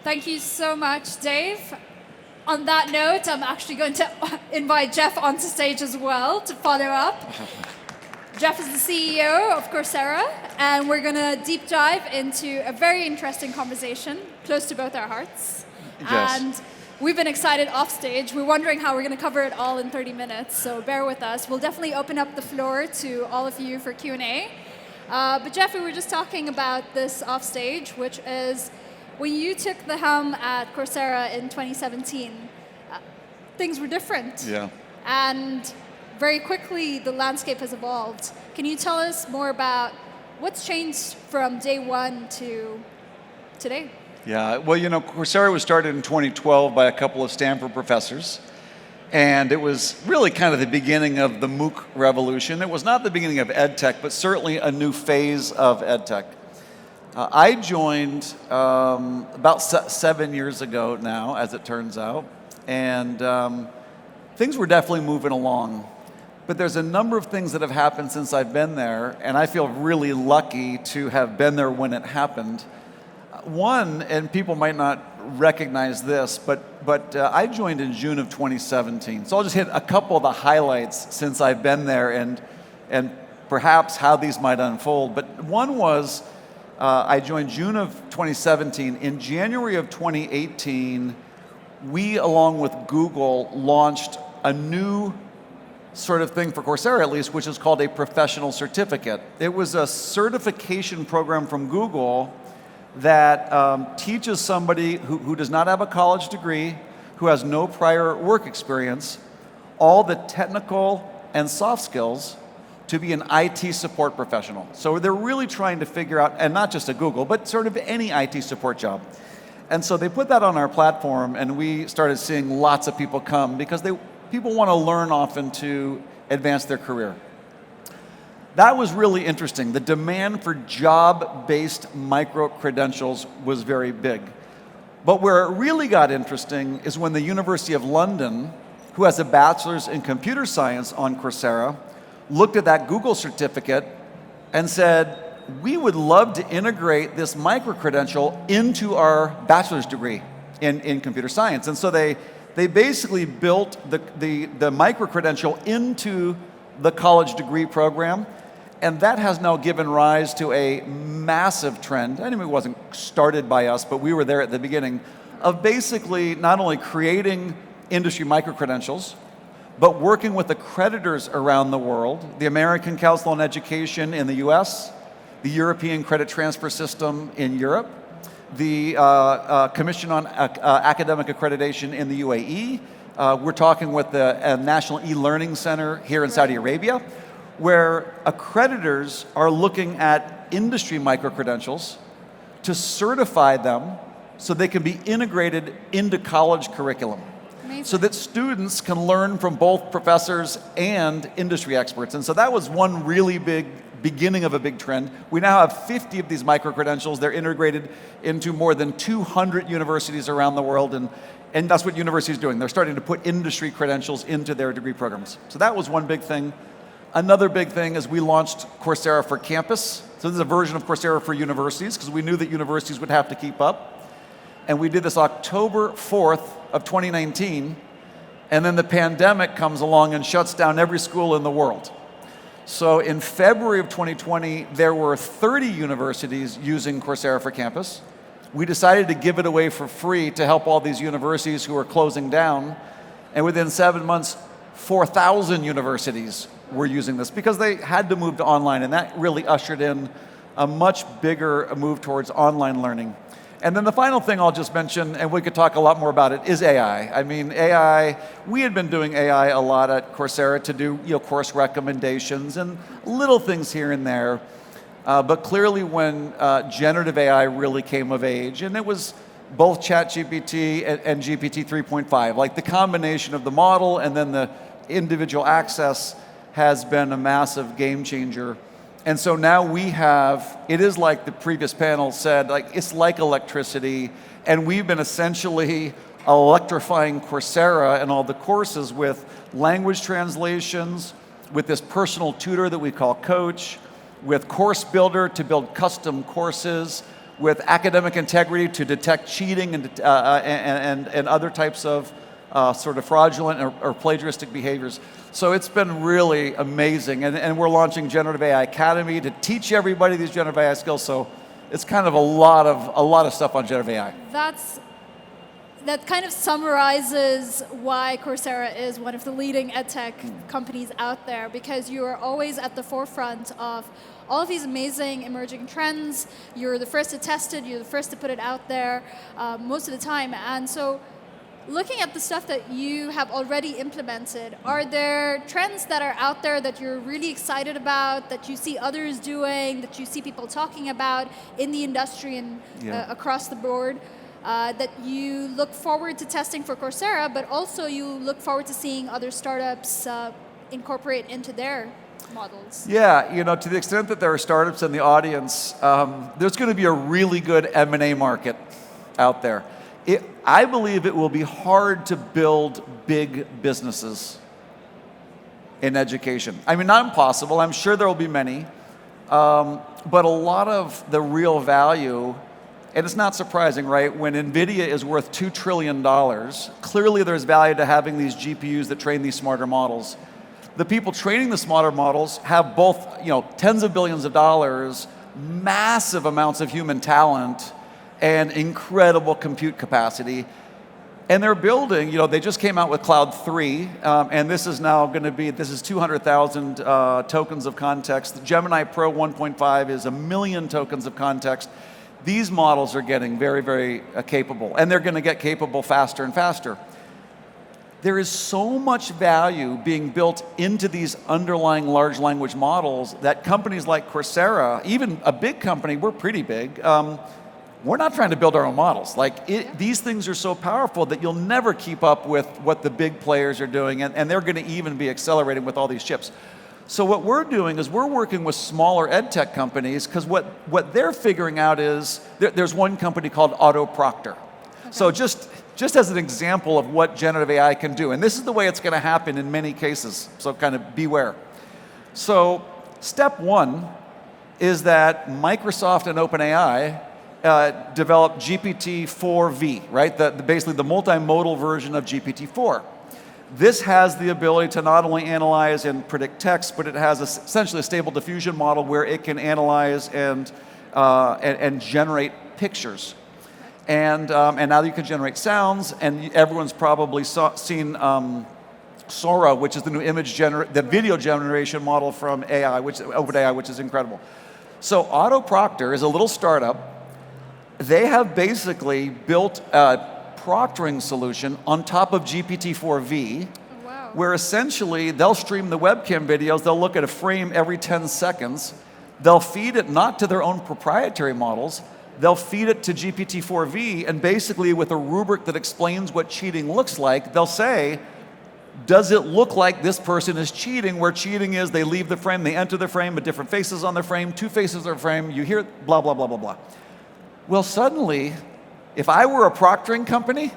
Thank you so much, Dave. On that note, I'm actually going to invite Jeff onto stage as well to follow up. Jeff is the CEO of Coursera, and we're going to deep dive into a very interesting conversation close to both our hearts. Yes. And we've been excited off stage. We're wondering how we're going to cover it all in 30 minutes, so bear with us. We'll definitely open up the floor to all of you for Q&A. But Jeff, we were just talking about this off stage, which is when you took the helm at Coursera in 2017, things were different. Yeah. And very quickly, the landscape has evolved. Can you tell us more about what's changed from day one to today? Yeah, well, Coursera was started in 2012 by a couple of Stanford professors. And it was really kind of the beginning of the MOOC revolution. It was not the beginning of EdTech, but certainly a new phase of EdTech. I joined about 7 years ago now, as it turns out. And things were definitely moving along. But there's a number of things that have happened since I've been there, and I feel really lucky to have been there when it happened. One, and people might not recognize this, but I joined in June of 2017. So I'll just hit a couple of the highlights since I've been there and perhaps how these might unfold. But one was I joined June of 2017. In January of 2018, we, along with Google, launched a new sort of thing for Coursera, at least, which is called a professional certificate. It was a certification program from Google that teaches somebody who does not have a college degree, who has no prior work experience, all the technical and soft skills to be an IT support professional. So they're really trying to figure out, and not just at Google, but sort of any IT support job. And so they put that on our platform, and we started seeing lots of people come because people want to learn often to advance their career. That was really interesting. The demand for job-based micro-credentials was very big. But where it really got interesting is when the University of London, who has a bachelor's in computer science on Coursera, looked at that Google certificate and said, we would love to integrate this micro-credential into our bachelor's degree in computer science. And so they basically built the micro-credential into the college degree program. And that has now given rise to a massive trend. I mean, it wasn't started by us, but we were there at the beginning, of basically not only creating industry micro-credentials, but working with accreditors around the world, the American Council on Education in the US, the European Credit Transfer System in Europe, the Commission on Academic Accreditation in the UAE. We're talking with the National E-Learning Center here in Saudi Arabia, where accreditors are looking at industry micro-credentials to certify them so they can be integrated into college curriculum. Amazing. So that students can learn from both professors and industry experts. And so that was one really big beginning of a big trend. We now have 50 of these micro-credentials. They're integrated into more than 200 universities around the world, and that's what universities are doing. They're starting to put industry credentials into their degree programs. So that was one big thing. Another big thing is we launched Coursera for Campus. So this is a version of Coursera for universities, because we knew that universities would have to keep up. And we did this October 4th of 2019, and then the pandemic comes along and shuts down every school in the world. So in February of 2020, there were 30 universities using Coursera for Campus. We decided to give it away for free to help all these universities who are closing down. And within 7 months, 4,000 universities were using this because they had to move to online, and that really ushered in a much bigger move towards online learning. And then the final thing I'll just mention, and we could talk a lot more about it, is AI. I mean, AI, we had been doing AI a lot at Coursera to do course recommendations and little things here and there. But clearly when generative AI really came of age, and it was both ChatGPT and GPT 3.5, like the combination of the model and then the individual access has been a massive game changer. And so now we have, it is like the previous panel said, like it's like electricity, and we've been essentially electrifying Coursera and all the courses with language translations, with this personal tutor that we call Coach, with Course Builder to build custom courses, with academic integrity to detect cheating and other types of sort of fraudulent or plagiaristic behaviors. So it's been really amazing. And we're launching Generative AI Academy to teach everybody these generative AI skills. So it's kind of a lot of stuff on generative AI. That kind of summarizes why Coursera is one of the leading edtech companies out there, because you are always at the forefront of all of these amazing emerging trends. You're the first to test it, you're the first to put it out there most of the time. And so looking at the stuff that you have already implemented, are there trends that are out there that you're really excited about, that you see others doing, that you see people talking about in the industry and across the board, that you look forward to testing for Coursera, but also you look forward to seeing other startups incorporate into their models? Yeah, you know, to the extent that there are startups in the audience, there's going to be a really good M&A market out there. I believe it will be hard to build big businesses in education. I mean, not impossible. I'm sure there will be many. But a lot of the real value, and it's not surprising, right? When NVIDIA is worth $2 trillion, clearly there's value to having these GPUs that train these smarter models. The people training the smarter models have both, you know, tens of billions of dollars, massive amounts of human talent, and incredible compute capacity. And they're building, you know, they just came out with Cloud 3, and this is now going to be, this is 200,000 tokens of context. The Gemini Pro 1.5 is 1 million tokens of context. These models are getting very, very capable, and they're going to get capable faster and faster. There is so much value being built into these underlying large language models that companies like Coursera, even a big company, we're pretty big, we're not trying to build our own models. These things are so powerful that you'll never keep up with what the big players are doing, and they're going to even be accelerating with all these chips. So what we're doing is we're working with smaller ed tech companies, because what they're figuring out is, there's one company called AutoProctor. Okay. So just as an example of what generative AI can do, and this is the way it's going to happen in many cases, so kind of beware. So step one is that Microsoft and OpenAI developed GPT-4V, right? Basically the multimodal version of GPT-4. This has the ability to not only analyze and predict text, but it has essentially a stable diffusion model where it can analyze and generate pictures. And now you can generate sounds, and everyone's probably seen Sora, which is the new the video generation model from OpenAI, which is incredible. So AutoProctor is a little startup. They have basically built a proctoring solution on top of GPT-4V, where essentially they'll stream the webcam videos, they'll look at a frame every 10 seconds, they'll feed it not to their own proprietary models, they'll feed it to GPT-4V, and basically with a rubric that explains what cheating looks like, they'll say, does it look like this person is cheating, where cheating is they leave the frame, they enter the frame with different faces on the frame, 2 faces on the frame, you hear blah, blah, blah, blah, blah. Well, suddenly, if I were a proctoring company,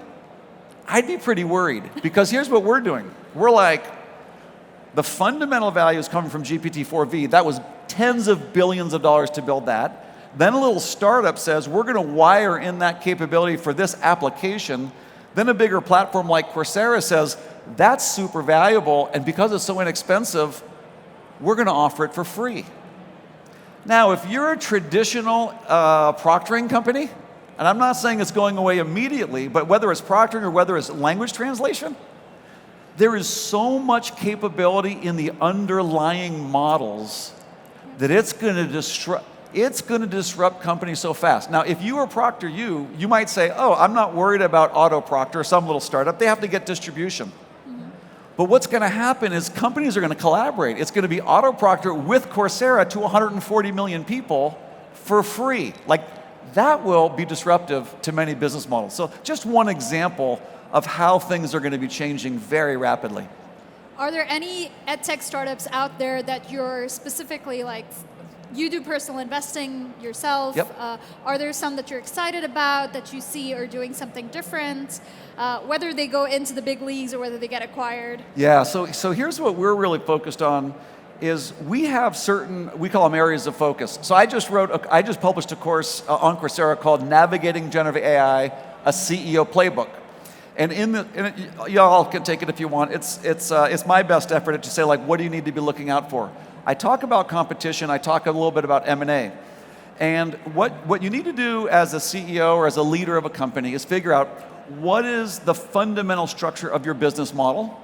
I'd be pretty worried, because here's what we're doing. We're like, the fundamental value is coming from GPT-4V. That was tens of billions of dollars to build that. Then a little startup says, we're going to wire in that capability for this application. Then a bigger platform like Coursera says, that's super valuable, and because it's so inexpensive, we're going to offer it for free. Now, if you're a traditional proctoring company, and I'm not saying it's going away immediately, but whether it's proctoring or whether it's language translation, there is so much capability in the underlying models that it's going to disrupt companies so fast. Now, if you were Proctor, you might say, oh, I'm not worried about AutoProctor, some little startup. They have to get distribution. But what's going to happen is companies are going to collaborate. It's going to be AutoProctor with Coursera to 140 million people for free. That will be disruptive to many business models. So just one example of how things are going to be changing very rapidly. Are there any edtech startups out there that you're specifically you do personal investing yourself? Yep. Are there some that you're excited about that you see are doing something different? Whether they go into the big leagues or whether they get acquired? Yeah, so here's what we're really focused on is we have certain, we call them areas of focus. So I just published a course on Coursera called Navigating Generative AI, a CEO Playbook. And y'all can take it if you want. It's my best effort to say, like, what do you need to be looking out for? I talk about competition. I talk a little bit about M&A. And what you need to do as a CEO or as a leader of a company is figure out what is the fundamental structure of your business model,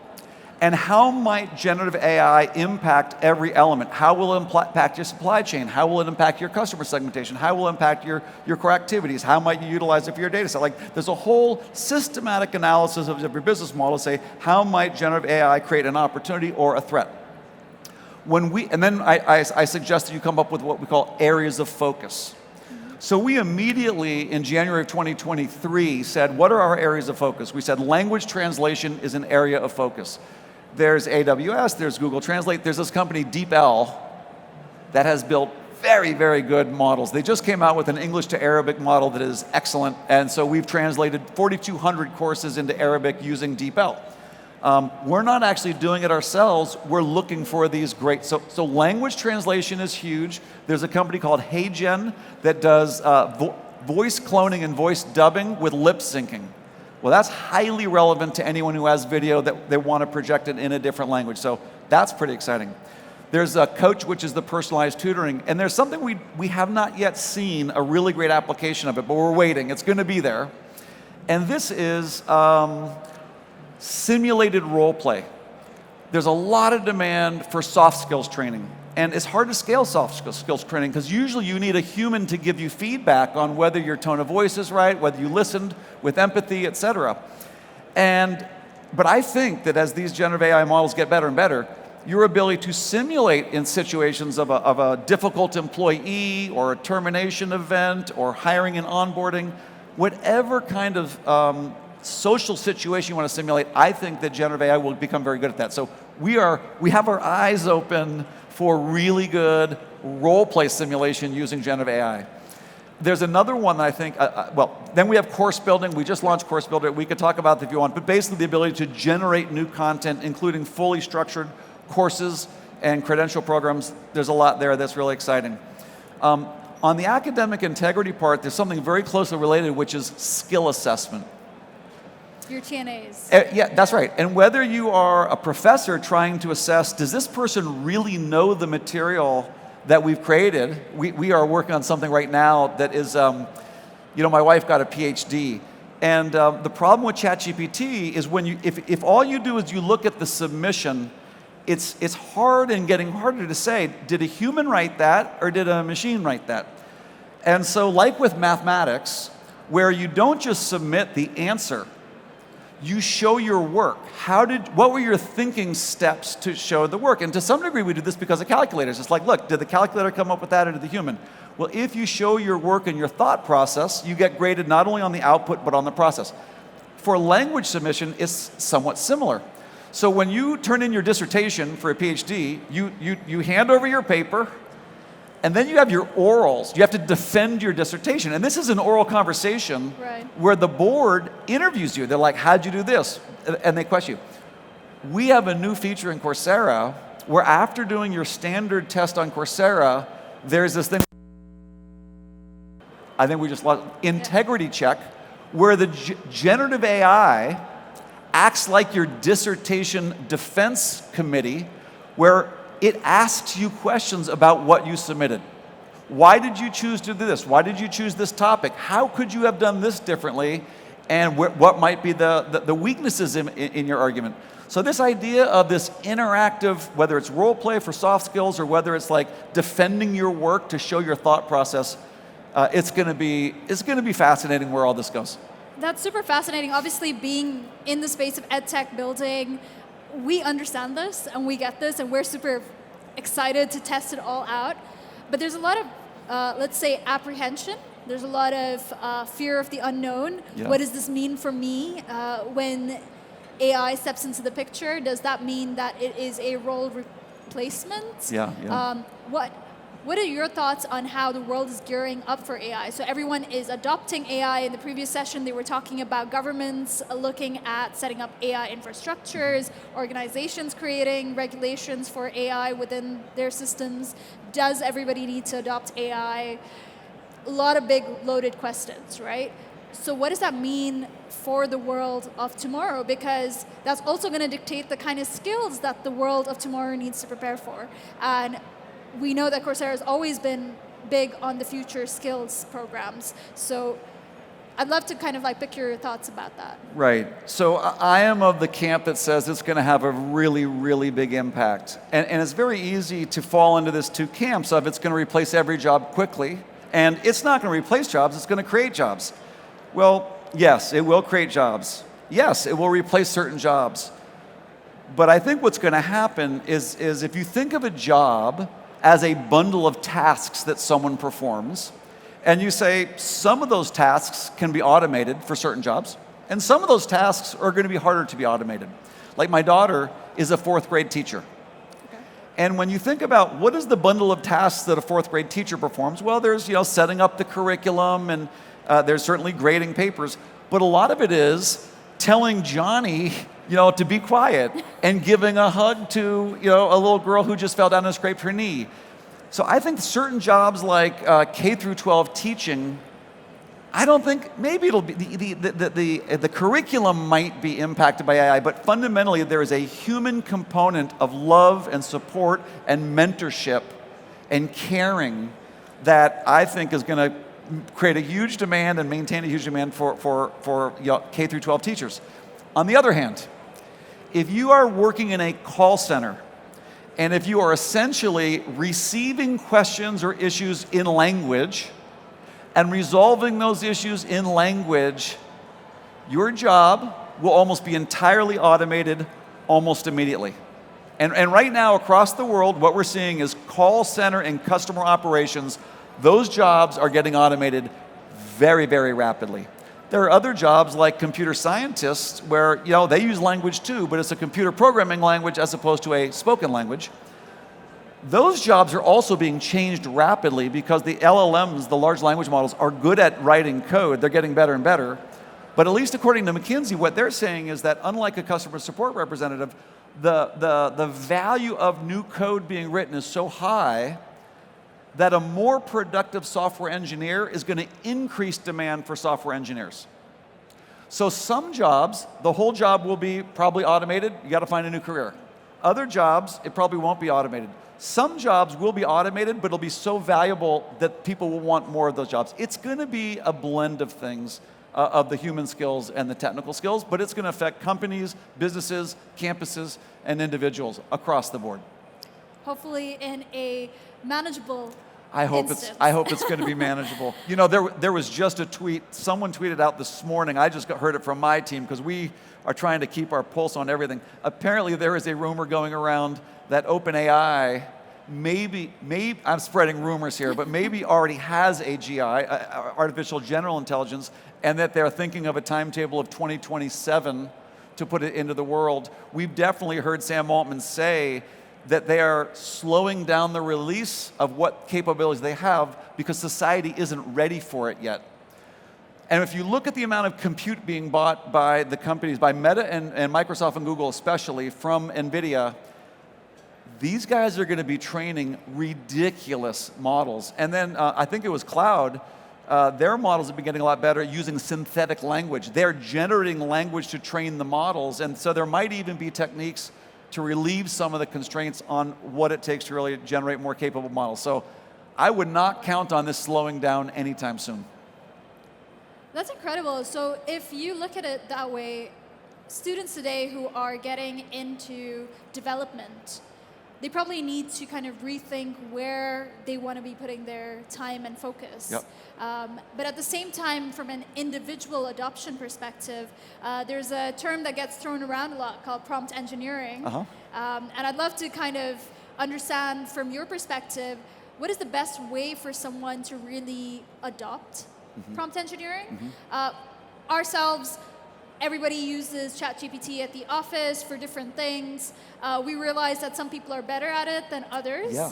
and how might generative AI impact every element? How will it impact your supply chain? How will it impact your customer segmentation? How will it impact your core activities? How might you utilize it for your data set? Like, there's a whole systematic analysis of your business model to say, how might generative AI create an opportunity or a threat? And then I suggest that you come up with what we call areas of focus. So we immediately, in January of 2023, said, what are our areas of focus? We said language translation is an area of focus. There's AWS, there's Google Translate, there's this company, DeepL, that has built very, very good models. They just came out with an English to Arabic model that is excellent, and so we've translated 4,200 courses into Arabic using DeepL. We're not actually doing it ourselves, we're looking for these great, so language translation is huge. There's a company called HeyGen that does voice cloning and voice dubbing with lip syncing. Well, that's highly relevant to anyone who has video that they want to project it in a different language, so that's pretty exciting. There's a Coach, which is the personalized tutoring, and there's something we have not yet seen a really great application of it, but we're waiting, it's going to be there. And this is simulated role play. There's a lot of demand for soft skills training, and it's hard to scale soft skills training because usually you need a human to give you feedback on whether your tone of voice is right, whether you listened with empathy, etc. But I think that as these generative AI models get better and better, your ability to simulate in situations of a difficult employee or a termination event or hiring and onboarding, whatever kind of social situation you want to simulate, I think that generative AI will become very good at that. So we have our eyes open for really good role play simulation using generative AI. There's another one that I think, then we have course building. We just launched Course Builder. We could talk about that if you want, but basically the ability to generate new content, including fully structured courses and credential programs. There's a lot there that's really exciting. On the academic integrity part, there's something very closely related, which is skill assessment. Your TNAs. Yeah, that's right. And whether you are a professor trying to assess, does this person really know the material that we've created? We are working on something right now that is, my wife got a PhD. And the problem with ChatGPT is if all you do is you look at the submission, it's hard and getting harder to say, did a human write that or did a machine write that? And so like with mathematics, where you don't just submit the answer, you show your work. What were your thinking steps to show the work? And to some degree we do this because of calculators. It's like, look, did the calculator come up with that or did the human? Well, if you show your work and your thought process, you get graded not only on the output but on the process. For language submission, it's somewhat similar. So when you turn in your dissertation for a PhD, you hand over your paper, and then you have your orals. You have to defend your dissertation. And this is an oral conversation where the board interviews you. They're like, how'd you do this? And they question you. We have a new feature in Coursera where after doing your standard test on Coursera, there's this thing, I think we just lost, integrity check, where the generative AI acts like your dissertation defense committee, where it asks you questions about what you submitted. Why did you choose to do this? Why did you choose this topic? How could you have done this differently? And what might be the weaknesses in your argument? So this idea of this interactive, whether it's role play for soft skills or whether it's like defending your work to show your thought process, it's going to be fascinating where all this goes. That's super fascinating. Obviously, being in the space of ed tech building, we understand this and we get this and we're super excited to test it all out. But there's a lot of, let's say, apprehension. There's a lot of fear of the unknown. Yeah. What does this mean for me when AI steps into the picture? Does that mean that it is a role replacement? Yeah. What are your thoughts on how the world is gearing up for AI? So everyone is adopting AI. In the previous session, they were talking about governments looking at setting up AI infrastructures, organizations creating regulations for AI within their systems. Does everybody need to adopt AI? A lot of big loaded questions, right? So what does that mean for the world of tomorrow? Because that's also going to dictate the kind of skills that the world of tomorrow needs to prepare for. And we know that Coursera has always been big on the future skills programs. So I'd love to kind of like pick your thoughts about that. Right. So I am of the camp that says it's going to have a really, really big impact. And it's very easy to fall into this two camps of it's going to replace every job quickly. And it's not going to replace jobs, it's going to create jobs. Well, yes, it will create jobs. Yes, it will replace certain jobs. But I think what's going to happen is if you think of a job as a bundle of tasks that someone performs, and you say some of those tasks can be automated for certain jobs, and some of those tasks are going to be harder to be automated. Like my daughter is a 4th grade teacher. And when you think about what is the bundle of tasks that a 4th grade teacher performs, well, there's setting up the curriculum, and there's certainly grading papers, but a lot of it is telling Johnny, to be quiet and giving a hug to, a little girl who just fell down and scraped her knee. So I think certain jobs like K through 12 teaching, I don't think, maybe it'll be, the curriculum might be impacted by AI, but fundamentally there is a human component of love and support and mentorship and caring that I think is going to create a huge demand and maintain a huge demand for K through 12 teachers. On the other hand, if you are working in a call center, and if you are essentially receiving questions or issues in language and resolving those issues in language, your job will almost be entirely automated almost immediately. And right now across the world, what we're seeing is call center and customer operations. Those jobs are getting automated very, very rapidly. There are other jobs like computer scientists where they use language too, but it's a computer programming language as opposed to a spoken language. Those jobs are also being changed rapidly because the LLMs, the large language models, are good at writing code. They're getting better and better. But at least according to McKinsey, what they're saying is that unlike a customer support representative, the value of new code being written is so high that a more productive software engineer is going to increase demand for software engineers. So some jobs, the whole job will be probably automated. You got to find a new career. Other jobs, it probably won't be automated. Some jobs will be automated, but it'll be so valuable that people will want more of those jobs. It's going to be a blend of things, of the human skills and the technical skills, but it's going to affect companies, businesses, campuses, and individuals across the board. Hopefully in a manageable I hope it's going to be manageable. There was just a tweet, someone tweeted out this morning, I just heard it from my team because we are trying to keep our pulse on everything. Apparently there is a rumor going around that OpenAI maybe, I'm spreading rumors here, but maybe already has AGI, artificial general intelligence, and that they're thinking of a timetable of 2027 to put it into the world. We've definitely heard Sam Altman say that they are slowing down the release of what capabilities they have because society isn't ready for it yet. And if you look at the amount of compute being bought by the companies, by Meta and Microsoft and Google especially, from NVIDIA, these guys are going to be training ridiculous models. And then I think it was Cloud, their models have been getting a lot better using synthetic language. They're generating language to train the models, and so there might even be techniques to relieve some of the constraints on what it takes to really generate more capable models. So I would not count on this slowing down anytime soon. That's incredible. So if you look at it that way, students today who are getting into development, they probably need to kind of rethink where they want to be putting their time and focus. Yep. But at the same time, from an individual adoption perspective, there's a term that gets thrown around a lot called prompt engineering. Uh-huh. And I'd love to kind of understand from your perspective, what is the best way for someone to really adopt prompt engineering? Ourselves, everybody uses ChatGPT at the office for different things. We realize that some people are better at it than others. Yeah.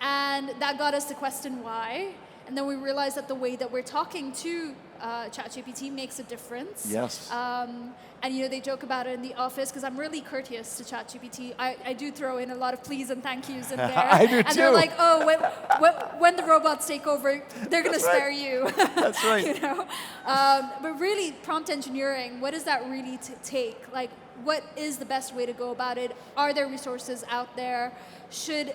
And that got us to question why. And then we realized that the way that we're talking to ChatGPT makes a difference. Yes. And they joke about it in the office because I'm really courteous to ChatGPT. I do throw in a lot of please and thank yous in there. I do and too. they're like, oh, when the robots take over, they're going to spare you. That's right. But really, prompt engineering, what does that really take? Like, what is the best way to go about it? Are there resources out there? Should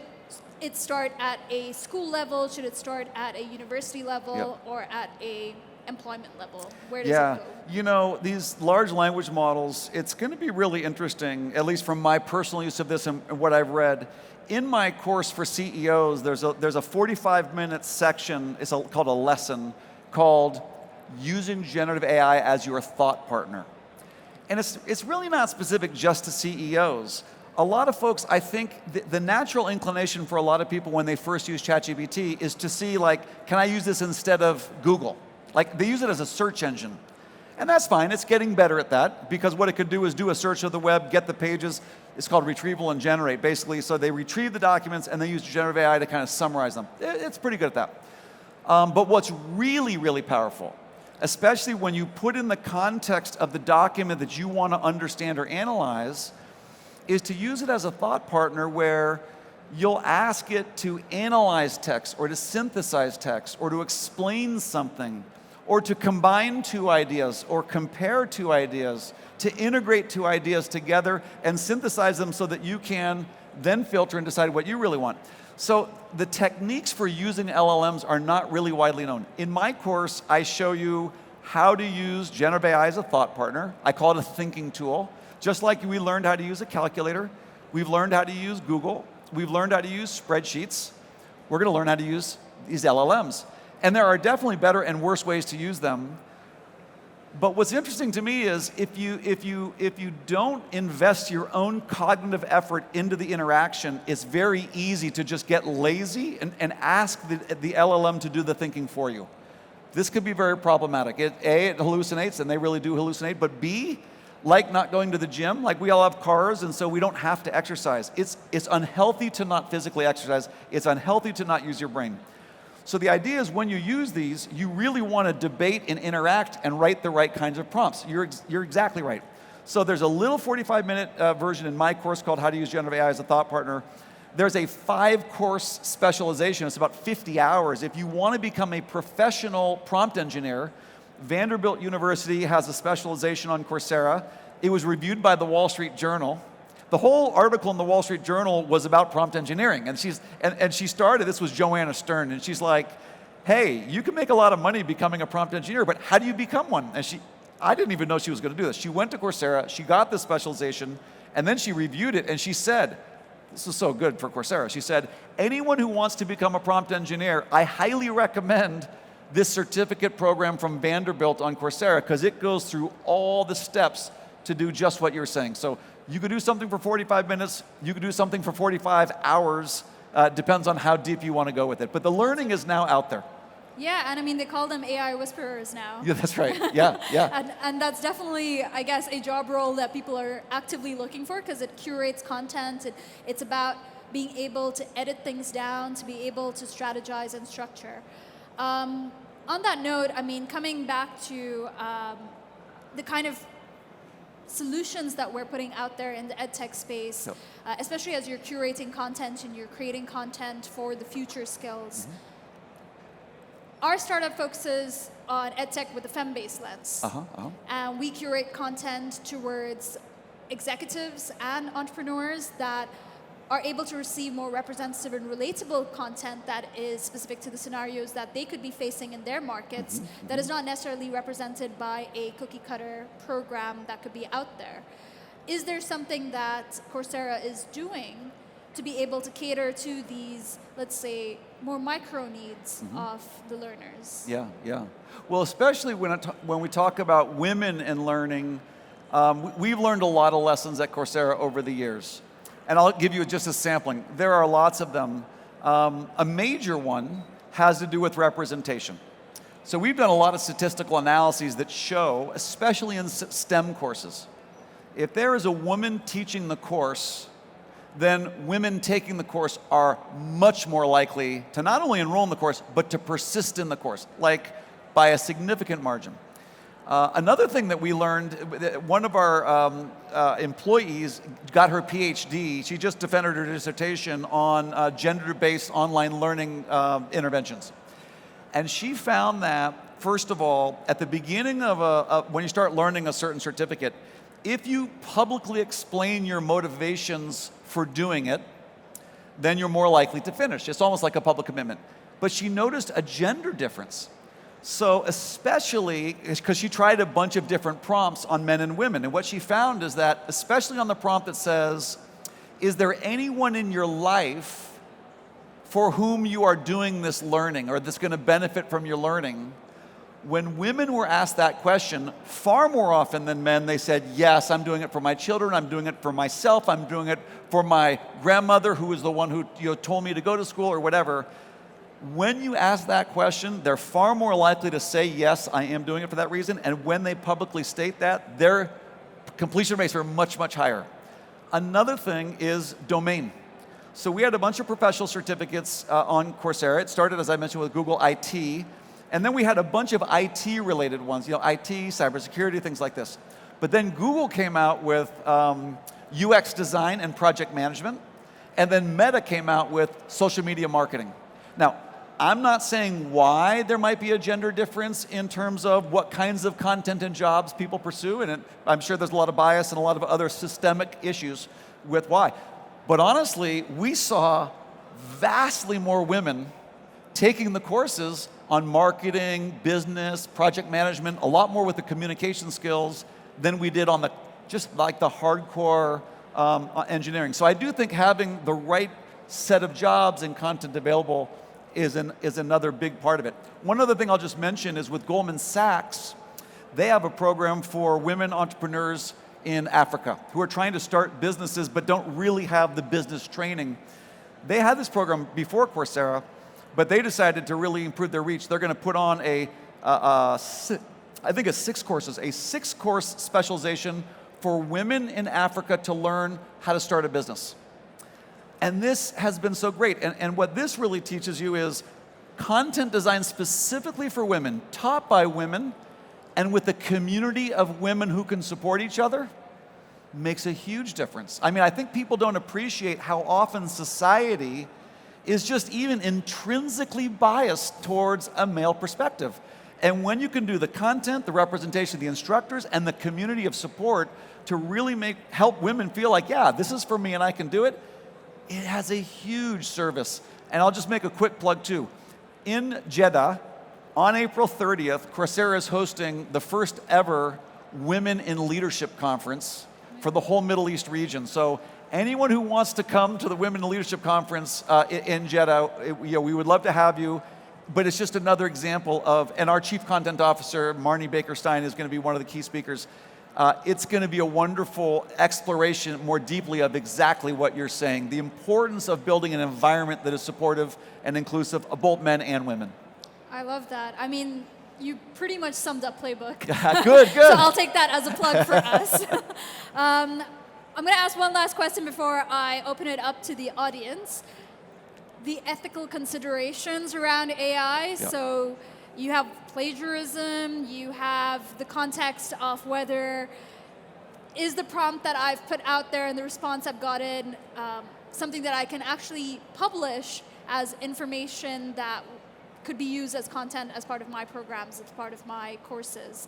it start at a school level? Should it start at a university level or at a employment level? Where does it go? These large language models, it's going to be really interesting, at least from my personal use of this and what I've read. In my course for CEOs, there's a 45-minute section, it's called a lesson, called Using Generative AI as Your Thought Partner. And it's really not specific just to CEOs. A lot of folks, I think, the natural inclination for a lot of people when they first use ChatGPT is to see, like, can I use this instead of Google? Like, they use it as a search engine. And that's fine, it's getting better at that, because what it could do is do a search of the web, get the pages. It's called retrieval and generate, basically. So they retrieve the documents and they use generative AI to kind of summarize them. It's pretty good at that. But what's really, really powerful, especially when you put in the context of the document that you want to understand or analyze, is to use it as a thought partner where you'll ask it to analyze text or to synthesize text or to explain something or to combine two ideas or compare two ideas, to integrate two ideas together and synthesize them so that you can then filter and decide what you really want. So the techniques for using LLMs are not really widely known. In my course, I show you how to use generative AI as a thought partner. I call it a thinking tool. Just like we learned how to use a calculator, we've learned how to use Google, we've learned how to use spreadsheets, we're going to learn how to use these LLMs. And there are definitely better and worse ways to use them. But what's interesting to me is if you don't invest your own cognitive effort into the interaction, it's very easy to just get lazy and ask the LLM to do the thinking for you. This could be very problematic. It hallucinates, and they really do hallucinate, but B, like not going to the gym, like we all have cars, and so we don't have to exercise. It's unhealthy to not physically exercise. It's unhealthy to not use your brain. So the idea is when you use these, you really want to debate and interact and write the right kinds of prompts. You're exactly right. So there's a little 45-minute version in my course called How to Use Generative AI as a Thought Partner. There's a 5-course specialization. It's about 50 hours. If you want to become a professional prompt engineer, Vanderbilt University has a specialization on Coursera. It was reviewed by the Wall Street Journal. The whole article in the Wall Street Journal was about prompt engineering. And she started, this was Joanna Stern, and she's like, hey, you can make a lot of money becoming a prompt engineer, but how do you become one? And I didn't even know she was going to do this. She went to Coursera, she got this specialization, and then she reviewed it, and she said, this is so good for Coursera. She said, anyone who wants to become a prompt engineer, I highly recommend this certificate program from Vanderbilt on Coursera, because it goes through all the steps to do just what you're saying. So you could do something for 45 minutes, you could do something for 45 hours, depends on how deep you want to go with it. But the learning is now out there. Yeah, and I mean, they call them AI whisperers now. Yeah, that's right. Yeah. and that's definitely, I guess, a job role that people are actively looking for because it curates content. It's about being able to edit things down, to be able to strategize and structure. On that note, I mean, coming back to the kind of solutions that we're putting out there in the edtech space, especially as you're curating content and you're creating content for the future skills. Mm-hmm. Our startup focuses on edtech with a femme-based lens. And we curate content towards executives and entrepreneurs that are able to receive more representative and relatable content that is specific to the scenarios that they could be facing in their markets, that is not necessarily represented by a cookie-cutter program that could be out there. Is there something that Coursera is doing to be able to cater to these, let's say, more micro needs of the learners? Yeah. Well, especially when we talk about women and learning, we've learned a lot of lessons at Coursera over the years. And I'll give you just a sampling. There are lots of them. A major one has to do with representation. So we've done a lot of statistical analyses that show, especially in STEM courses, if there is a woman teaching the course, then women taking the course are much more likely to not only enroll in the course, but to persist in the course, like by a significant margin. Another thing that we learned, one of our employees got her PhD. She just defended her dissertation on gender-based online learning interventions. And she found that, first of all, at the beginning of when you start learning a certain certificate, if you publicly explain your motivations for doing it, then you're more likely to finish. It's almost like a public commitment. But she noticed a gender difference. So especially, because she tried a bunch of different prompts on men and women, and what she found is that, especially on the prompt that says, is there anyone in your life for whom you are doing this learning, or that's going to benefit from your learning? When women were asked that question, far more often than men, they said, yes, I'm doing it for my children, I'm doing it for myself, I'm doing it for my grandmother who is the one who told me to go to school or whatever. When you ask that question, they're far more likely to say, yes, I am doing it for that reason. And when they publicly state that, their completion rates are much, much higher. Another thing is domain. So we had a bunch of professional certificates on Coursera. It started, as I mentioned, with Google IT. And then we had a bunch of IT-related ones, IT, cybersecurity, things like this. But then Google came out with UX design and project management. And then Meta came out with social media marketing. Now, I'm not saying why there might be a gender difference in terms of what kinds of content and jobs people pursue, and I'm sure there's a lot of bias and a lot of other systemic issues with why. But honestly, we saw vastly more women taking the courses on marketing, business, project management, a lot more with the communication skills than we did on the just like the hardcore engineering. So I do think having the right set of jobs and content available is another big part of it. One other thing I'll just mention is with Goldman Sachs, they have a program for women entrepreneurs in Africa who are trying to start businesses but don't really have the business training. They had this program before Coursera, but they decided to really improve their reach. They're going to put on I think it's 6 courses, a 6-course specialization for women in Africa to learn how to start a business. And this has been so great. And what this really teaches you is content designed specifically for women, taught by women, and with a community of women who can support each other, makes a huge difference. I mean, I think people don't appreciate how often society is just even intrinsically biased towards a male perspective. And when you can do the content, the representation of the instructors, and the community of support to really help women feel like, yeah, this is for me and I can do it, it has a huge service. And I'll just make a quick plug too. In Jeddah, on April 30th, Coursera is hosting the first ever Women in Leadership Conference for the whole Middle East region. So anyone who wants to come to the Women in Leadership Conference in Jeddah, we would love to have you. But it's just another example of, and our Chief Content Officer, Marnie Baker-Stein, is going to be one of the key speakers. It's going to be a wonderful exploration more deeply of exactly what you're saying, the importance of building an environment that is supportive and inclusive of both men and women. I love that. I mean, you pretty much summed up Playbook. Good. So I'll take that as a plug for us. I'm going to ask one last question before I open it up to the audience. The ethical considerations around AI. Yep. So you have plagiarism, you have the context of whether is the prompt that I've put out there and the response I've gotten something that I can actually publish as information that could be used as content as part of my programs, as part of my courses,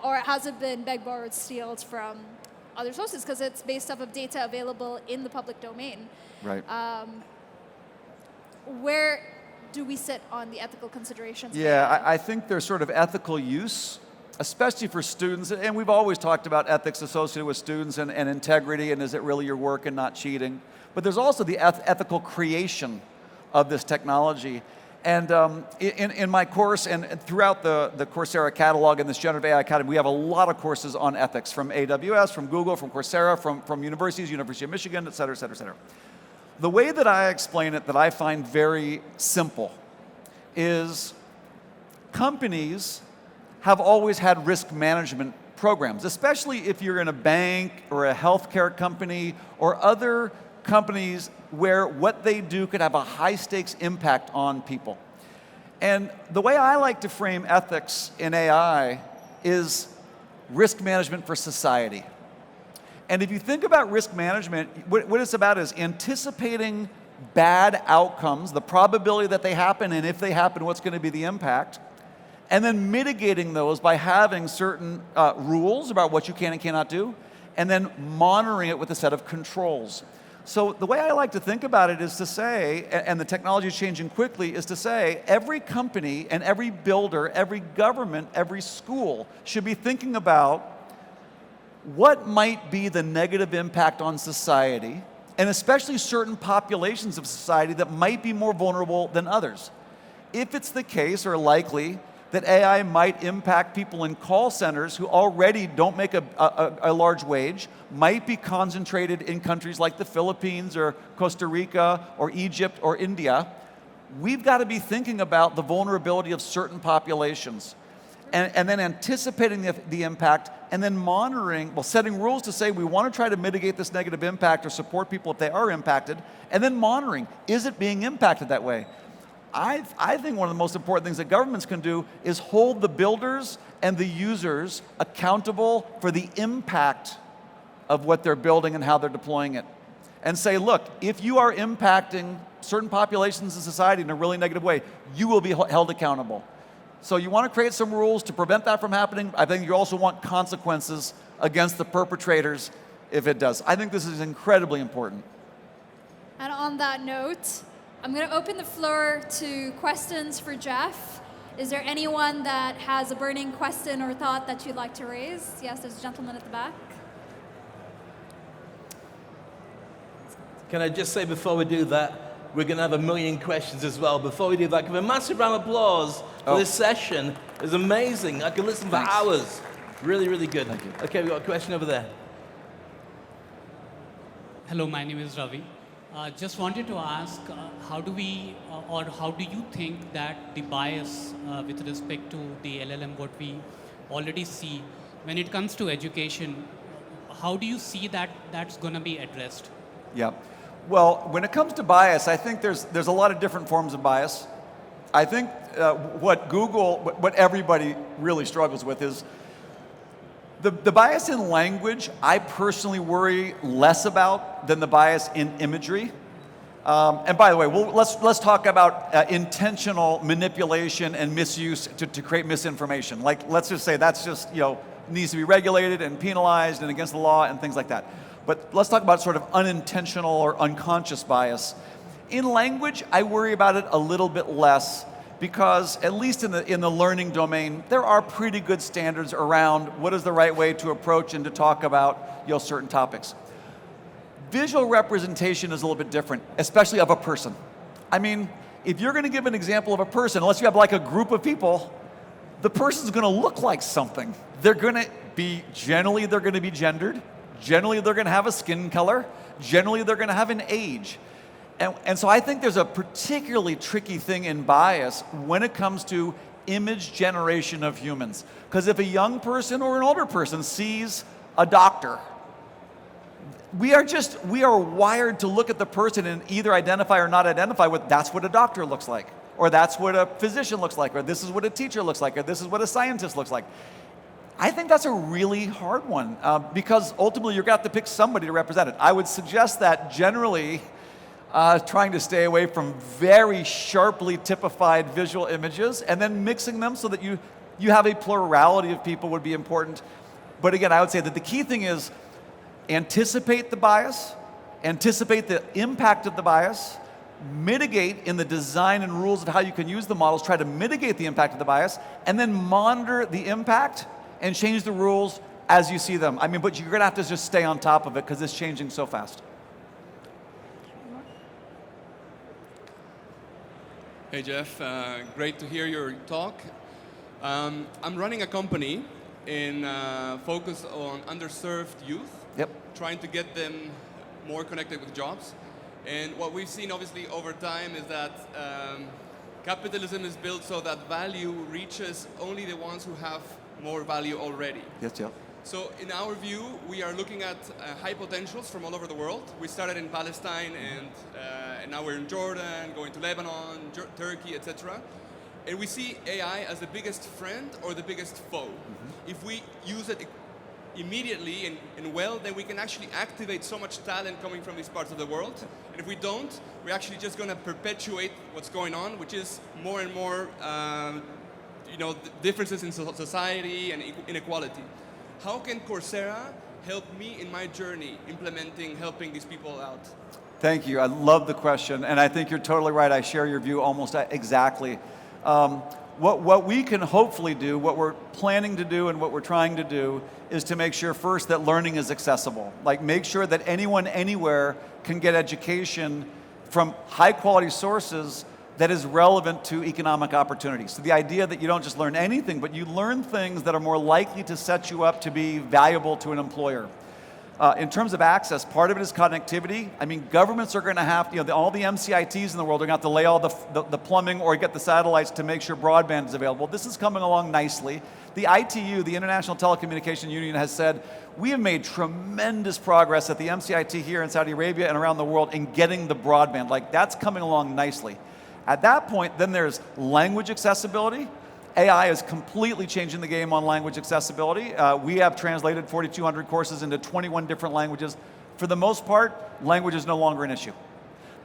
or has it been begged, borrowed, stealed from other sources because it's based off of data available in the public domain. Right. Where do we sit on the ethical considerations? Yeah, I think there's sort of ethical use, especially for students, and we've always talked about ethics associated with students and integrity, and is it really your work and not cheating? But there's also the ethical creation of this technology. And in my course and throughout the Coursera catalog and this Generative AI Academy, we have a lot of courses on ethics from AWS, from Google, from Coursera, from universities, University of Michigan, et cetera, et cetera, et cetera. The way that I explain it that I find very simple is companies have always had risk management programs, especially if you're in a bank or a healthcare company or other companies where what they do could have a high-stakes impact on people. And the way I like to frame ethics in AI is risk management for society. And if you think about risk management, what it's about is anticipating bad outcomes, the probability that they happen, and if they happen, what's going to be the impact, and then mitigating those by having certain rules about what you can and cannot do, and then monitoring it with a set of controls. So the way I like to think about it is to say, and the technology is changing quickly, is to say every company and every builder, every government, every school should be thinking about what might be the negative impact on society, and especially certain populations of society that might be more vulnerable than others. If it's the case, or likely, that AI might impact people in call centers who already don't make a large wage, might be concentrated in countries like the Philippines or Costa Rica or Egypt or India, we've got to be thinking about the vulnerability of certain populations and then anticipating the impact and then monitoring, well, setting rules to say we want to try to mitigate this negative impact or support people if they are impacted, and then monitoring, is it being impacted that way? I think one of the most important things that governments can do is hold the builders and the users accountable for the impact of what they're building and how they're deploying it. And say, look, if you are impacting certain populations in society in a really negative way, you will be held accountable. So you want to create some rules to prevent that from happening. I think you also want consequences against the perpetrators if it does. I think this is incredibly important. And on that note, I'm going to open the floor to questions for Jeff. Is there anyone that has a burning question or thought that you'd like to raise? Yes, there's a gentleman at the back. Can I just say before we do that, we're going to have 1 million questions as well. Before we do that, give a massive round of applause for this session. It was amazing. I could listen for hours. Really, really good. Thank you. Okay, we've got a question over there. Hello, my name is Ravi. Just wanted to ask, how do we, or how do you think that the bias with respect to the LLM, what we already see, when it comes to education, how do you see that that's going to be addressed? Yeah. Well, when it comes to bias, I think there's a lot of different forms of bias. I think what everybody really struggles with is the bias in language. I personally worry less about than the bias in imagery. And by the way, let's talk about intentional manipulation and misuse to create misinformation. Like, let's just say that's just, needs to be regulated and penalized and against the law and things like that. But let's talk about sort of unintentional or unconscious bias. In language, I worry about it a little bit less because, at least in the learning domain, there are pretty good standards around what is the right way to approach and to talk about certain topics. Visual representation is a little bit different, especially of a person. I mean, if you're going to give an example of a person, unless you have like a group of people, the person's going to look like something. They're going to be gendered. Generally, they're going to have a skin color. Generally, they're going to have an age. And so I think there's a particularly tricky thing in bias when it comes to image generation of humans. Because if a young person or an older person sees a doctor, we are wired to look at the person and either identify or not identify with that's what a doctor looks like, or that's what a physician looks like, or this is what a teacher looks like, or this is what a scientist looks like. I think that's a really hard one because ultimately you're going to have to pick somebody to represent it. I would suggest that generally trying to stay away from very sharply typified visual images and then mixing them so that you have a plurality of people would be important. But again, I would say that the key thing is anticipate the bias, anticipate the impact of the bias, mitigate in the design and rules of how you can use the models, try to mitigate the impact of the bias, and then monitor the impact and change the rules as you see them. I mean, but you're going to have to just stay on top of it because it's changing so fast. Hey Jeff, great to hear your talk. I'm running a company in focus on underserved youth, trying to get them more connected with jobs. And what we've seen obviously over time is that capitalism is built so that value reaches only the ones who have more value already. Yes, yeah. So in our view, we are looking at high potentials from all over the world. We started in Palestine and now we're in Jordan, going to Lebanon, Turkey, etc. And we see AI as the biggest friend or the biggest foe. If we use it immediately and well, then we can actually activate so much talent coming from these parts of the world. And if we don't, we're actually just going to perpetuate what's going on, which is more and more differences in society and inequality. How can Coursera help me in my journey implementing, helping these people out? Thank you. I love the question, and I think you're totally right. I share your view almost exactly. What we can hopefully do, what we're planning to do and what we're trying to do is to make sure first that learning is accessible. Like make sure that anyone, anywhere can get education from high quality sources that is relevant to economic opportunities. So the idea that you don't just learn anything, but you learn things that are more likely to set you up to be valuable to an employer. In terms of access, part of it is connectivity. I mean, governments are going to have, all the MCITs in the world are going to have to lay all the plumbing or get the satellites to make sure broadband is available. This is coming along nicely. The ITU, the International Telecommunication Union, has said, we have made tremendous progress at the MCIT here in Saudi Arabia and around the world in getting the broadband. Like, that's coming along nicely. At that point, then there's language accessibility. AI is completely changing the game on language accessibility. We have translated 4,200 courses into 21 different languages. For the most part, language is no longer an issue.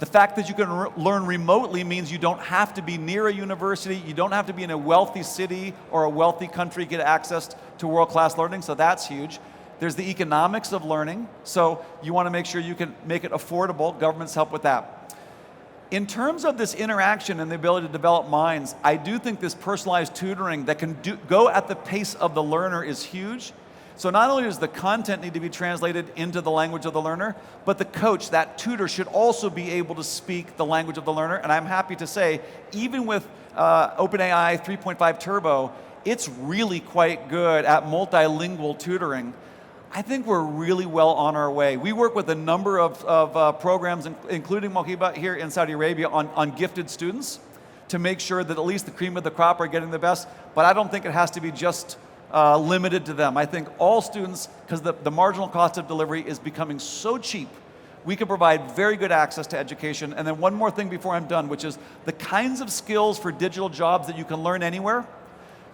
The fact that you can learn remotely means you don't have to be near a university, you don't have to be in a wealthy city or a wealthy country to get access to world-class learning, so that's huge. There's the economics of learning, so you want to make sure you can make it affordable. Governments help with that. In terms of this interaction and the ability to develop minds, I do think this personalized tutoring that can go at the pace of the learner is huge. So not only does the content need to be translated into the language of the learner, but the coach, that tutor, should also be able to speak the language of the learner. And I'm happy to say, even with OpenAI 3.5 Turbo, it's really quite good at multilingual tutoring. I think we're really well on our way. We work with a number of programs, including Mohiba here in Saudi Arabia, on gifted students to make sure that at least the cream of the crop are getting the best. But I don't think it has to be just limited to them. I think all students, because the marginal cost of delivery is becoming so cheap, we can provide very good access to education. And then one more thing before I'm done, which is the kinds of skills for digital jobs that you can learn anywhere,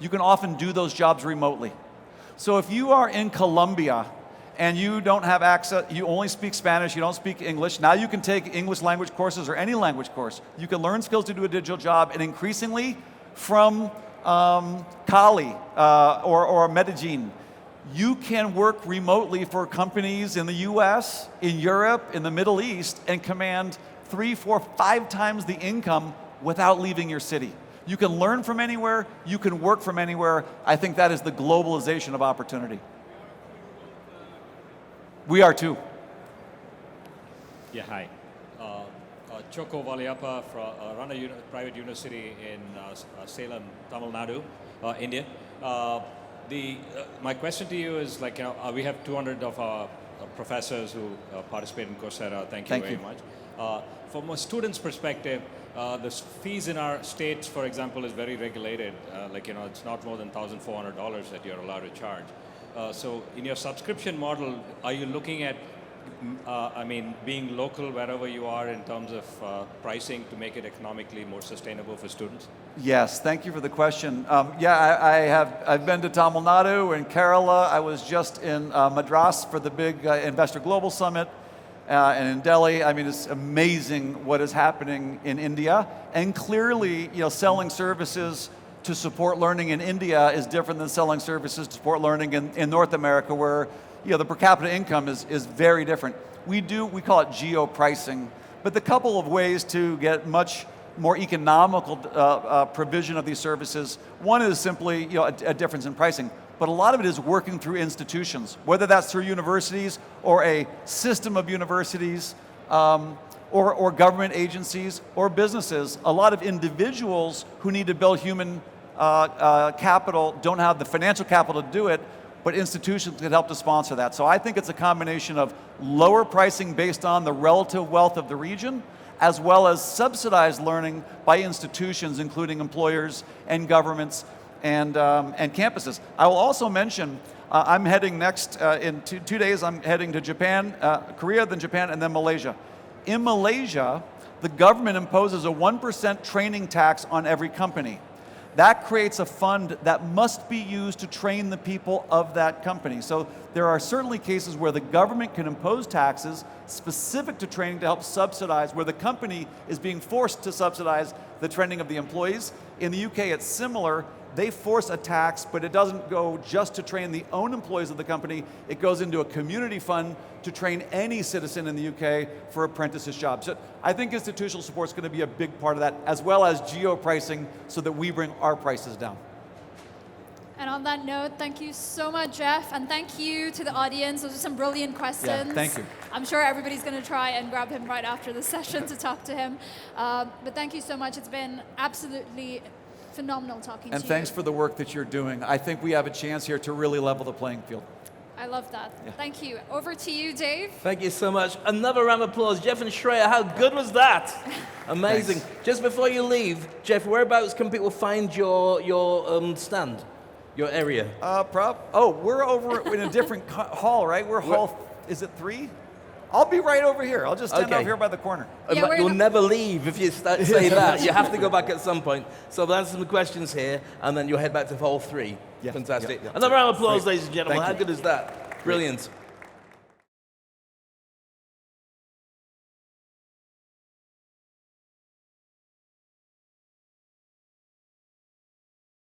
you can often do those jobs remotely. So if you are in Colombia and you don't have access, you only speak Spanish, you don't speak English, now you can take English language courses or any language course. You can learn skills to do a digital job, and increasingly from Cali or Medellin, you can work remotely for companies in the US, in Europe, in the Middle East, and command 3, 4, 5 times the income without leaving your city. You can learn from anywhere, you can work from anywhere. I think that is the globalization of opportunity. We are too. Yeah, hi. Choco Valiappa, run a private university in Salem, Tamil Nadu, India. My question to you is, like, we have 200 of our professors who participate in Coursera. Thank you very much. From a student's perspective, the fees in our states, for example, is very regulated. It's not more than $1,400 that you're allowed to charge. So in your subscription model, are you looking at, being local wherever you are in terms of pricing to make it economically more sustainable for students? Yes, thank you for the question. I've been to Tamil Nadu and Kerala. I was just in Madras for the big Investor Global Summit. And in Delhi. I mean, it's amazing what is happening in India. And clearly, selling services to support learning in India is different than selling services to support learning in North America, where the per capita income is very different. We call it geo-pricing, but the couple of ways to get much more economical provision of these services, one is simply a difference in pricing. But a lot of it is working through institutions, whether that's through universities or a system of universities or government agencies or businesses. A lot of individuals who need to build human capital don't have the financial capital to do it, but institutions can help to sponsor that. So I think it's a combination of lower pricing based on the relative wealth of the region, as well as subsidized learning by institutions, including employers and governments and campuses. I will also mention, I'm heading next, in 2 days, I'm heading to Japan, Korea, then Japan, and then Malaysia. In Malaysia, the government imposes a 1% training tax on every company. That creates a fund that must be used to train the people of that company. So there are certainly cases where the government can impose taxes specific to training to help subsidize, where the company is being forced to subsidize the training of the employees. In the UK, it's similar. They force a tax, but it doesn't go just to train the own employees of the company. It goes into a community fund to train any citizen in the UK for apprenticeship jobs. So I think institutional support is going to be a big part of that, as well as geo-pricing, so that we bring our prices down. And on that note, thank you so much, Jeff, and thank you to the audience. Those are some brilliant questions. Yeah, thank you. I'm sure everybody's going to try and grab him right after the session to talk to him. But thank you so much. It's been absolutely phenomenal talking to you. And thanks for the work that you're doing. I think we have a chance here to really level the playing field. I love that. Yeah. Thank you. Over to you, Dave. Thank you so much. Another round of applause. Jeff and Shreya, how good was that? Amazing. Just before you leave, Jeff, whereabouts can people find your stand, your area? We're over in a different hall, right? We're hall, is it 3? I'll be right over here. I'll just stand over here by the corner. Yeah, you'll never leave if you say that. You have to go back at some point. So we'll answer some questions here, and then you'll head back to hall 3. Yeah. Fantastic. Yeah. Another round of applause, ladies and gentlemen. How good is that? Brilliant.